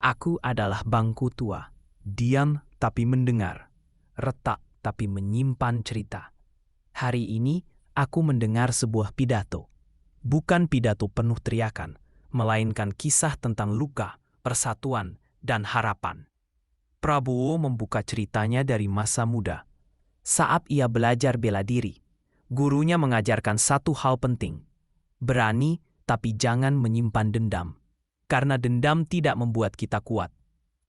Aku adalah bangku tua, diam tapi mendengar, retak tapi menyimpan cerita. Hari ini aku mendengar sebuah pidato. Bukan pidato penuh teriakan, melainkan kisah tentang luka, persatuan, dan harapan. Prabowo membuka ceritanya dari masa muda. Saat ia belajar bela diri, gurunya mengajarkan satu hal penting. Berani, tapi jangan menyimpan dendam. Karena dendam tidak membuat kita kuat.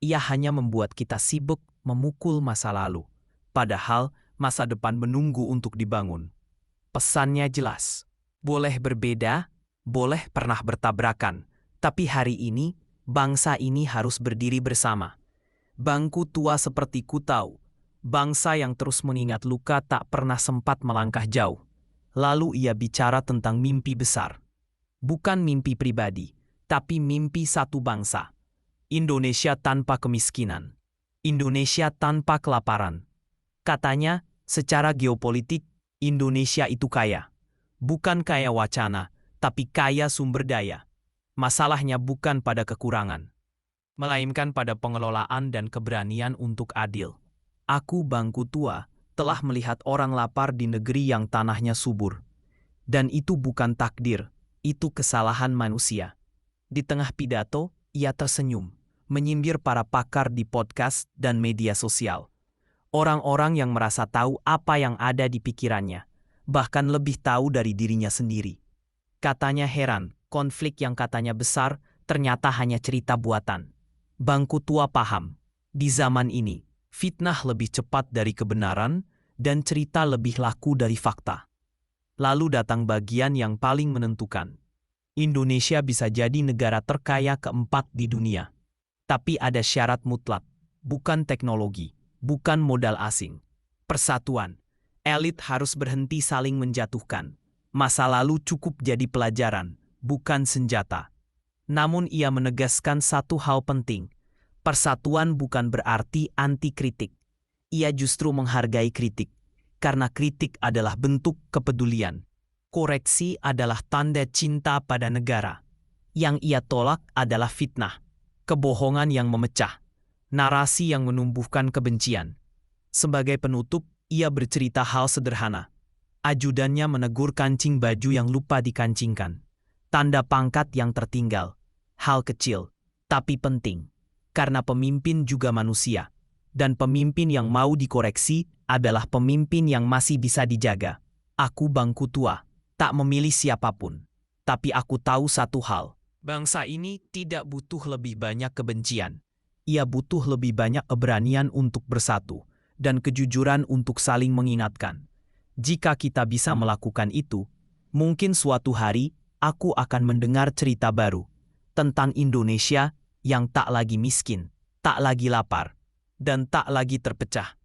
Ia hanya membuat kita sibuk memukul masa lalu. Padahal masa depan menunggu untuk dibangun. Pesannya jelas. Boleh berbeda, boleh pernah bertabrakan. Tapi hari ini, bangsa ini harus berdiri bersama. Bangku tua seperti ku tahu. Bangsa yang terus mengingat luka tak pernah sempat melangkah jauh. Lalu ia bicara tentang mimpi besar. Bukan mimpi pribadi, tapi mimpi satu bangsa. Indonesia tanpa kemiskinan. Indonesia tanpa kelaparan. Katanya, secara geopolitik, Indonesia itu kaya. Bukan kaya wacana, tapi kaya sumber daya. Masalahnya bukan pada kekurangan, melainkan pada pengelolaan dan keberanian untuk adil. Aku bangku tua telah melihat orang lapar di negeri yang tanahnya subur. Dan itu bukan takdir, itu kesalahan manusia. Di tengah pidato, ia tersenyum, menyindir para pakar di podcast dan media sosial. Orang-orang yang merasa tahu apa yang ada di pikirannya, bahkan lebih tahu dari dirinya sendiri. Katanya heran, konflik yang katanya besar ternyata hanya cerita buatan. Bangku tua paham, di zaman ini, fitnah lebih cepat dari kebenaran dan cerita lebih laku dari fakta. Lalu datang bagian yang paling menentukan. Indonesia bisa jadi negara terkaya keempat di dunia. Tapi ada syarat mutlak, bukan teknologi, bukan modal asing. Persatuan. Elit harus berhenti saling menjatuhkan. Masa lalu cukup jadi pelajaran, bukan senjata. Namun ia menegaskan satu hal penting. Persatuan bukan berarti anti kritik. Ia justru menghargai kritik. Karena kritik adalah bentuk kepedulian. Koreksi adalah tanda cinta pada negara. Yang ia tolak adalah fitnah, kebohongan yang memecah, narasi yang menumbuhkan kebencian. Sebagai penutup, ia bercerita hal sederhana. Ajudannya menegur kancing baju yang lupa dikancingkan. Tanda pangkat yang tertinggal. Hal kecil, tapi penting. Karena pemimpin juga manusia. Dan pemimpin yang mau dikoreksi adalah pemimpin yang masih bisa dijaga. Aku bangku tua, tak memilih siapapun. Tapi aku tahu satu hal. Bangsa ini tidak butuh lebih banyak kebencian. Ia butuh lebih banyak keberanian untuk bersatu dan kejujuran untuk saling mengingatkan. Jika kita bisa melakukan itu, mungkin suatu hari aku akan mendengar cerita baru tentang Indonesia yang tak lagi miskin, tak lagi lapar, dan tak lagi terpecah.